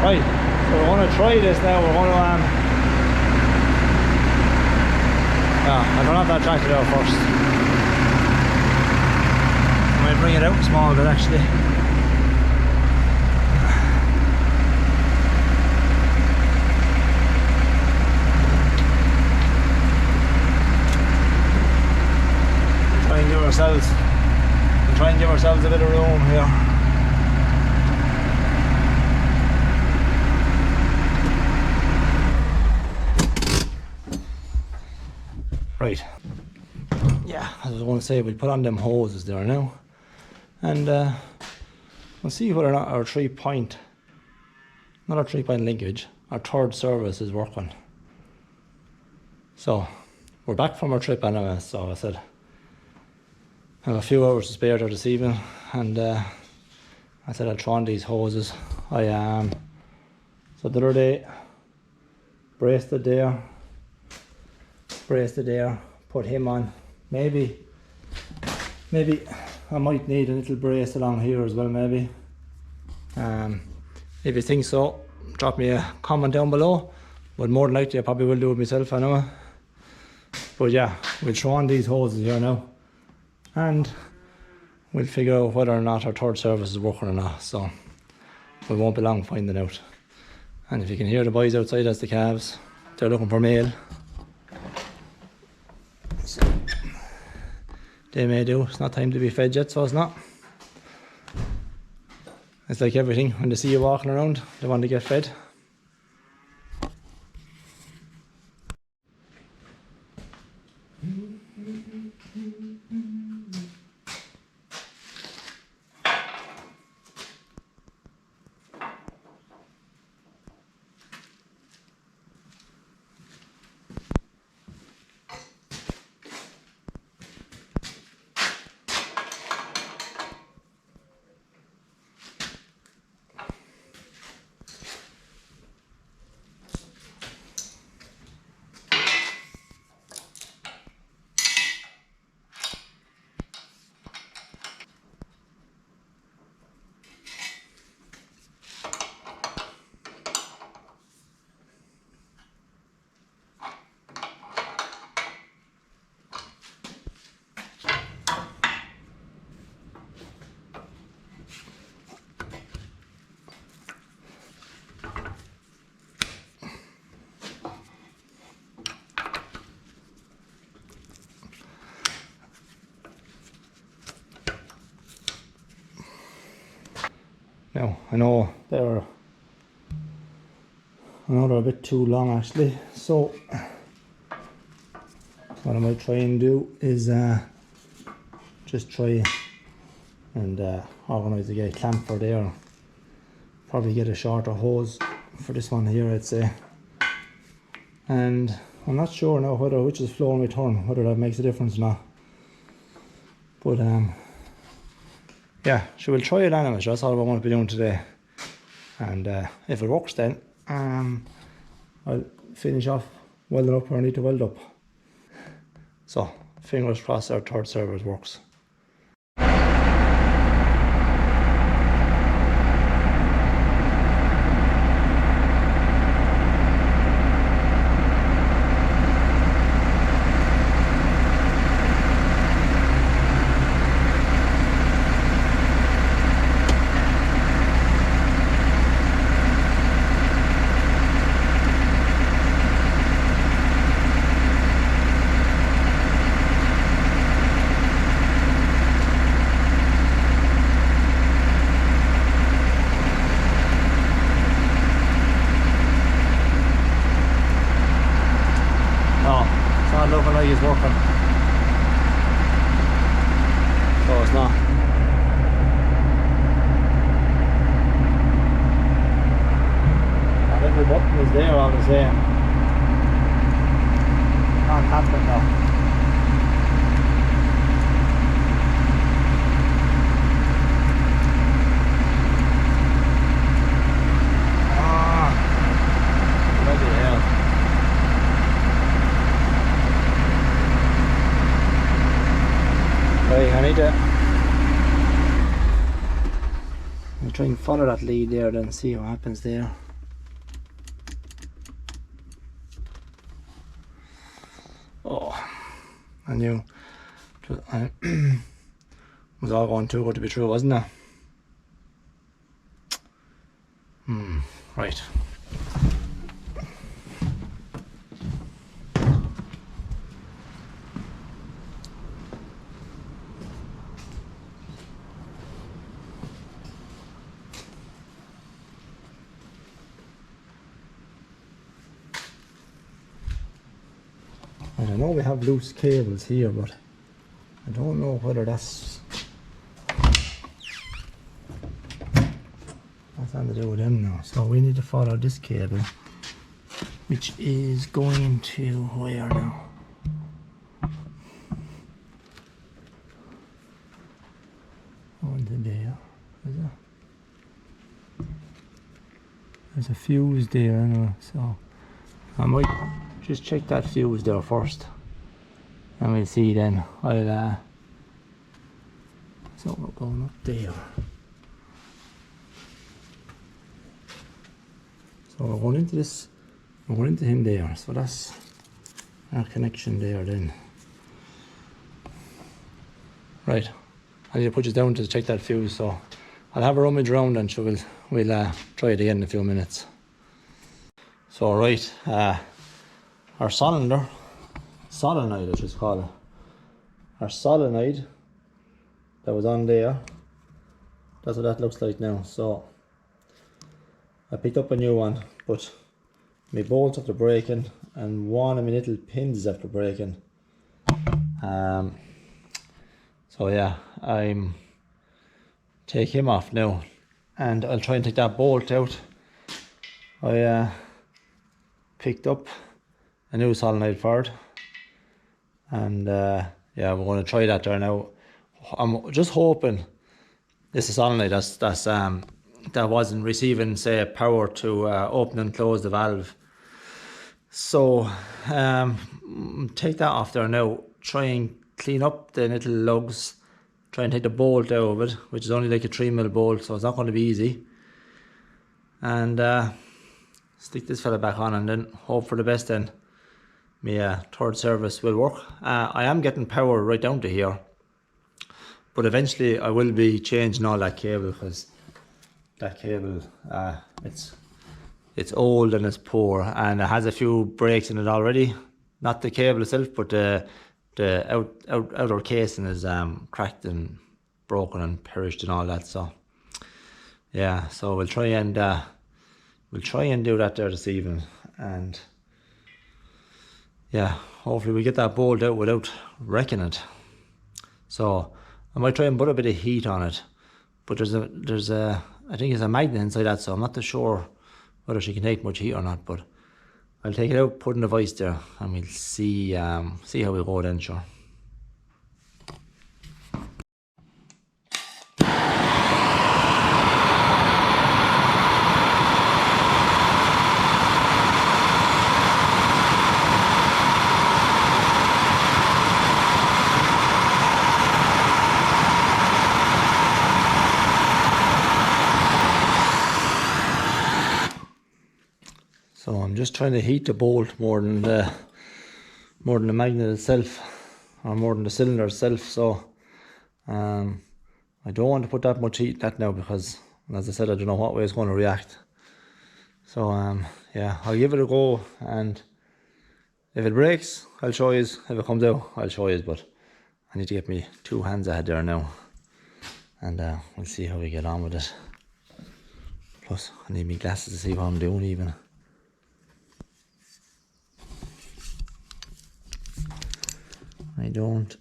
Right, so we're going to try this now. We're going to I don't have that tractor out first. I might bring it out a small bit actually. Try and give ourselves a bit of room here. Right. Yeah, as I was going to say, we'll put on them hoses there now. And we'll see whether or not our 3-point, not our 3-point linkage, our third service is working. So, we're back from our trip anyway, so I said, I have a few hours to spare there this evening, and I said I'll try on these hoses. So the other day, braced it there, put him on. Maybe I might need a little brace along here as well, maybe. If you think so, drop me a comment down below, but more than likely I probably will do it myself anyway. But yeah, we'll throw on these hoses here now, and we'll figure out whether or not our third service is working or not, so we won't be long finding out. And if you can hear the boys outside, that's the calves. They're looking for meal. So they may do. It's not time to be fed yet, so it's not. It's like everything, when they see you walking around, they want to get fed. Now, I know they're a bit too long actually, so what I might try and do is just try and organise a clamp for there. Probably get a shorter hose for this one here, I'd say. And I'm not sure now which is flow and return, whether that makes a difference or not. But yeah, so we'll try it anyways. That's all we're going to be doing today. And if it works then, I'll finish off welding up where I need to weld up. So, fingers crossed our third service works. Looking like he's working, so it's not. That little button is there all the same. Can't tap it now. I need to try and follow that lead there, then see what happens there. I knew it was all going too good to be true, wasn't it? Right. I know we have loose cables here, but I don't know whether that's something to do with them now. So we need to follow this cable, which is going to where now? On to there. There's a fuse there anyway, so I might just check that fuse there first, and we'll see then. So we're going up there. So we're going into this, we're going into him there, so that's our connection there then. Right, I need to put you down to check that fuse, so I'll have a rummage around and so we'll try it again in a few minutes. So right, our solenoid I should call it. Our solenoid that was on there, that's what that looks like now. So I picked up a new one, but my bolts after breaking and one of my little pins after breaking. So yeah, I'm take him off now, and I'll try and take that bolt out. I picked up a new solenoid for it, and yeah, we're going to try that there now. I'm just hoping this is solenoid that wasn't receiving, say, power to open and close the valve. So take that off there now, try and clean up the little lugs, try and take the bolt out of it, which is only like a 3mm bolt, so it's not going to be easy, and stick this fella back on, and then hope for the best. Then my third service will work. I am getting power right down to here, but eventually I will be changing all that cable, because that cable it's old and it's poor, and it has a few breaks in it already. Not the cable itself, but the outer casing is cracked and broken and perished and all that. So yeah, so we'll try and do that there this evening, and yeah, hopefully we get that bolt out without wrecking it. So I might try and put a bit of heat on it, but there's a I think it's a magnet inside that, so I'm not too sure whether she can take much heat or not. But I'll take it out, put in the vise there, and we'll see how we go then, sure. So I'm just trying to heat the bolt more than the magnet itself, or more than the cylinder itself. So I don't want to put that much heat in that now, because as I said, I don't know what way it's going to react. So yeah, I'll give it a go, and if it breaks, I'll show you. If it comes out, I'll show you. But I need to get me 2 hands ahead there now, and we'll see how we get on with it. Plus I need my glasses to see what I'm doing even. I don't.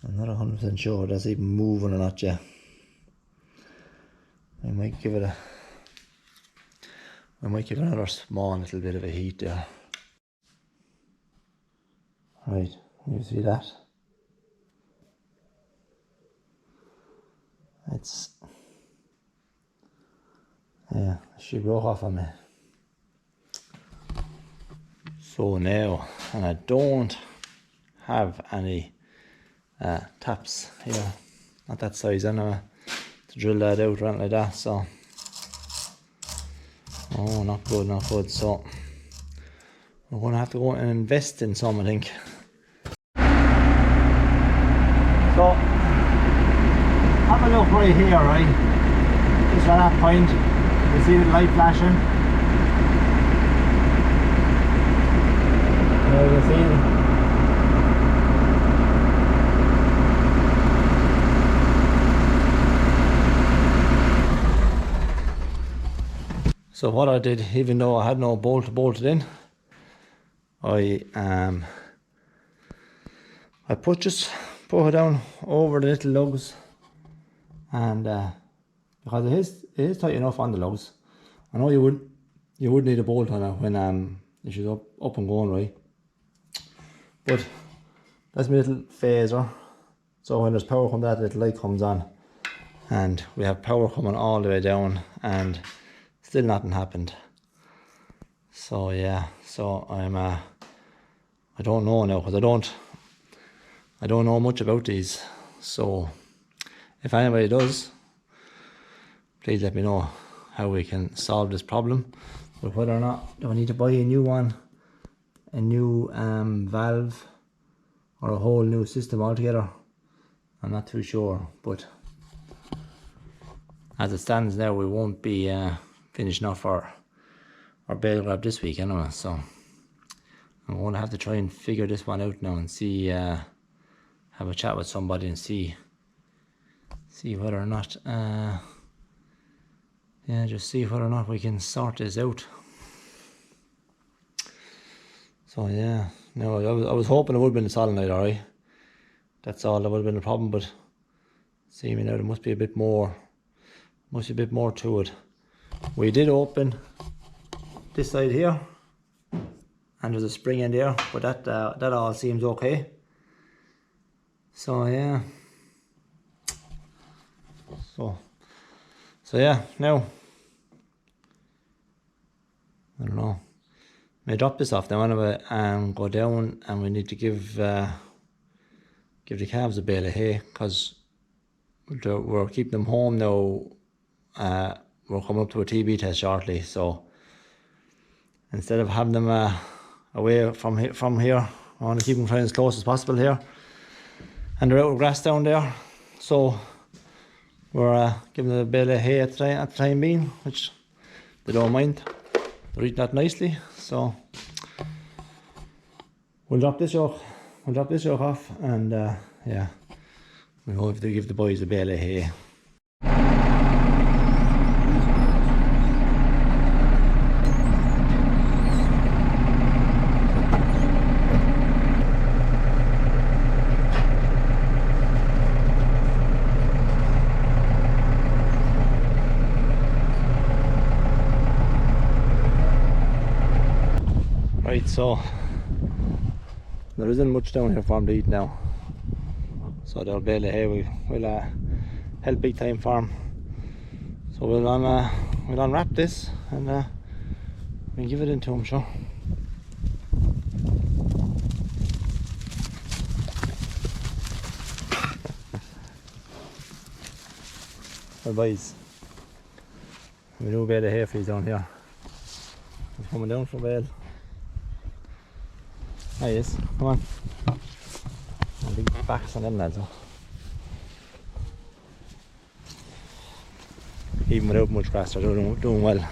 I'm not 100% sure that's even moving or not yet. I might give it another small little bit of a heat there. Right, you see that? Yeah, she broke off on me. So now, and I don't have any taps here, not that size anyway, to drill that out or anything like that, so oh, not good, not good. So we're going to have to go and invest in some, I think. So have a look right here, right, just at that point, you see the light flashing. There you see it. So what I did, even though I had no bolt bolted in, I put it down over the little lugs, and because it is tight enough on the lugs. I know you would need a bolt on it when if she's up and going, right? But that's my little phaser. So when there's power comes, that little light comes on, and we have power coming all the way down, and still nothing happened. So yeah, so I don't know now, because I don't know much about these. So if anybody does, please let me know how we can solve this problem. But whether or not do I need to buy a new one, a new valve, or a whole new system altogether, I'm not too sure. But as it stands now, we won't be finishing off our bale grab this week anyway, so I'm going to have to try and figure this one out now and see, have a chat with somebody and see whether or not just see whether or not we can sort this out. So yeah, no, I was hoping it would have been a solenoid, alright. That's all that would have been a problem, but see me now, there must be a bit more to it. We did open this side here, and there's a spring in there, but that all seems okay. So yeah, so yeah, now I don't know, may drop this off now anyway and go down, and we need to give the calves a bale of hay, because we're keeping them home now. We're coming up to a TB test shortly, so instead of having them away from here, I want to keep them trying as close as possible here, and they're out of grass down there. So we're giving them a bale of hay at the time being, which they don't mind. They're eating that nicely. So we'll drop this yoke off, and yeah, we'll hopefully give the boys a bale of hay. Right, so there isn't much down here for them to eat now, so they'll bale of hay will help big time for them. So we'll unwrap this and we'll give it into them, sure. Well boys, we do a bale of hay for you down here. He's coming down for bale. There he is, come on. Big backs on them lads. Even without much grass, they're doing well.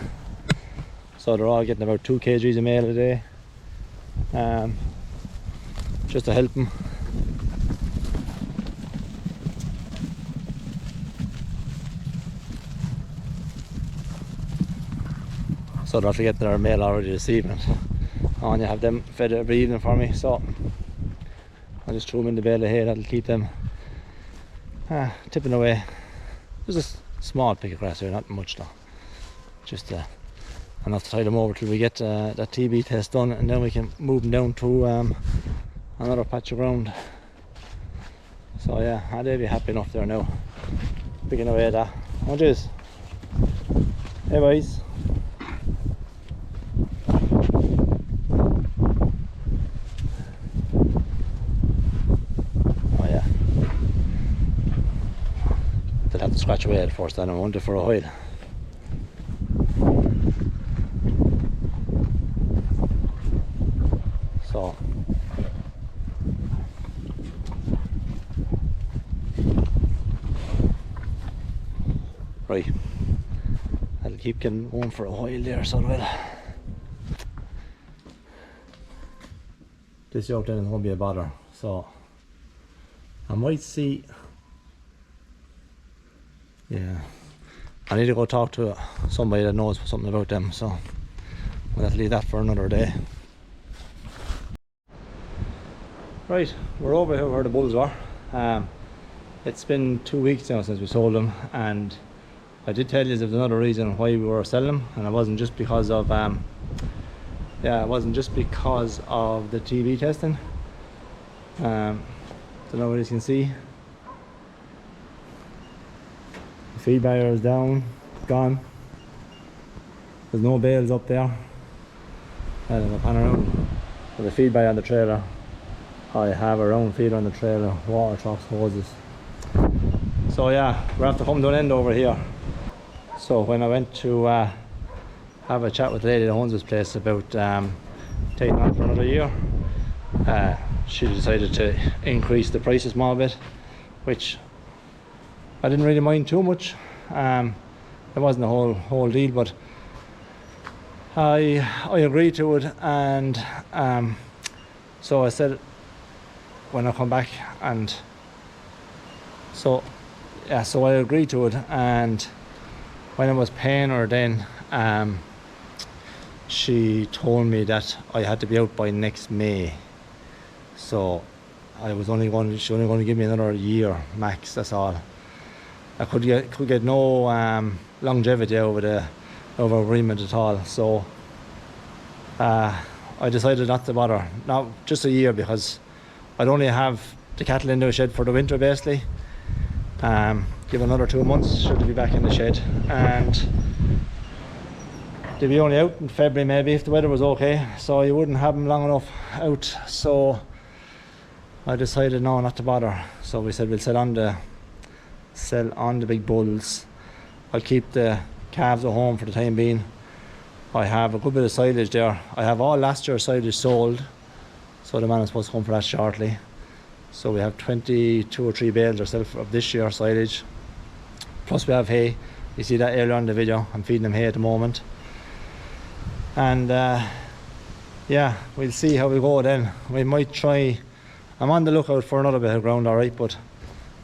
So they're all getting about 2 kgs of meal a day, just to help them. So they're after getting their meal already this evening. And you have them fed every evening for me, so I'll just throw them in the bale of hay. That'll keep them tipping away. There's a small pick of grass here, not much though. Just enough to tide them over till we get that TB test done, and then we can move them down to another patch of ground. So yeah, they'll be happy enough there now, picking away at that. Oh jeez. Hey boys. scratch away at first, and I want it for a while. So right, I'll keep getting going for a while there, so I will. This yoke then won't be a bother, so I might see. Yeah, I need to go talk to somebody that knows something about them, so we'll have to leave that for another day. Right, we're over here where the bulls are. It's been 2 weeks now since we sold them, and I did tell you there was another reason why we were selling them, and it wasn't just because of it wasn't just because of the TB testing. Don't know what you can see. The feed barrier is down, gone. There's no bales up there. I'll pan around. For the feed barrier on the trailer, I have a round feeder on the trailer, water troughs, hoses. So yeah, we're after coming to an end over here. So when I went to have a chat with the lady that owns this place about taking on for another year, she decided to increase the price a small bit, which I didn't really mind too much. It wasn't a whole deal, but I agreed to it, and so I said when I come back, and so I agreed to it. And when I was paying her then, she told me that I had to be out by next May. So she was only going to give me another year max, that's all. I could get no longevity over agreement at all. So I decided not to bother. Not just a year, because I'd only have the cattle in the shed for the winter basically. Give another 2 months, should they be back in the shed, and they'd be only out in February maybe if the weather was okay, so you wouldn't have them long enough out. So I decided no, not to bother. So we said we'll sell on the big bulls. I'll keep the calves at home for the time being. I have a good bit of silage there. I have all last year's silage sold, so the man is supposed to come for that shortly. So we have 22 or 3 bales ourselves of this year's silage. Plus we have hay. You see that earlier on in the video. I'm feeding them hay at the moment. And yeah, we'll see how we go then. We might try. I'm on the lookout for another bit of ground, alright, but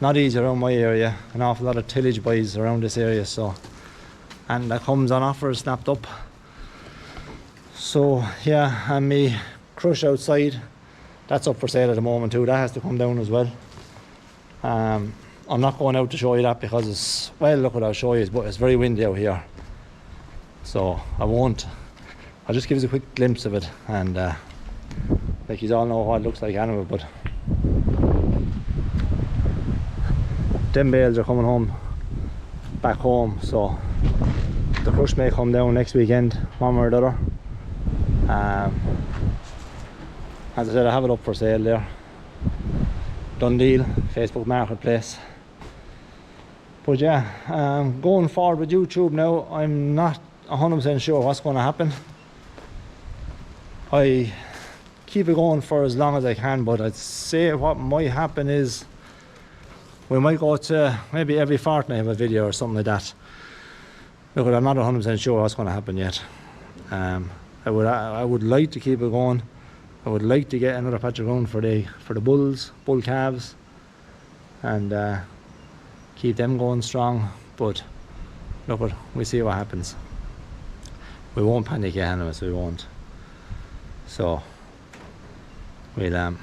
not easy around my area. An awful lot of tillage buys around this area, so, and that comes on offer snapped up. So yeah, and me crush outside, that's up for sale at the moment too. That has to come down as well. I'm not going out to show you that because it's, well, look what I'll show you, but it's very windy out here, so I won't. I'll just give you a quick glimpse of it, and like you all know what it looks like anyway. But them bales are coming home, back home, so the crush may come down next weekend, one way or the other. As I said, I have it up for sale there. Done deal, Facebook Marketplace. But yeah, going forward with YouTube now, I'm not 100% sure what's going to happen. I keep it going for as long as I can, but I'd say what might happen is we might go to maybe every fortnight have a video or something like that. Look, I'm not 100% sure what's going to happen yet. I would like to keep it going. I would like to get another patch of ground for the bulls, bull calves, and keep them going strong. But look, we see what happens. We won't panic yet anyway, so we won't. So we'll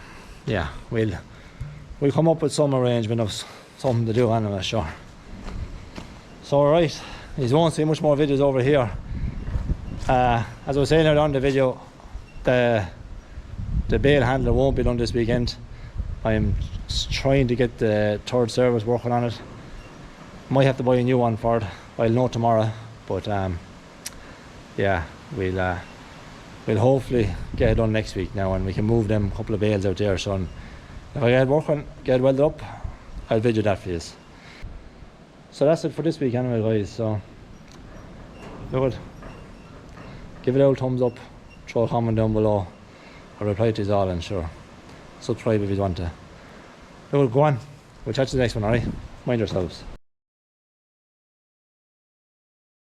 yeah, we'll come up with some arrangement of something to do anyway, sure. So alright, you won't see much more videos over here. As I was saying earlier on the video, the bale handler won't be done this weekend. I'm trying to get the third service working on it. Might have to buy a new one for it. I'll know tomorrow, but yeah, we'll hopefully get it done next week now, and we can move them couple of bales out there. So if I get it working, get it welded up, I'll video that for you. So that's it for this week anyway, guys. So look it, give it a thumbs up, throw a comment down below, or reply to these all, and sure, subscribe if you want to. Look, go on, we'll catch you the next one. Alright, mind yourselves.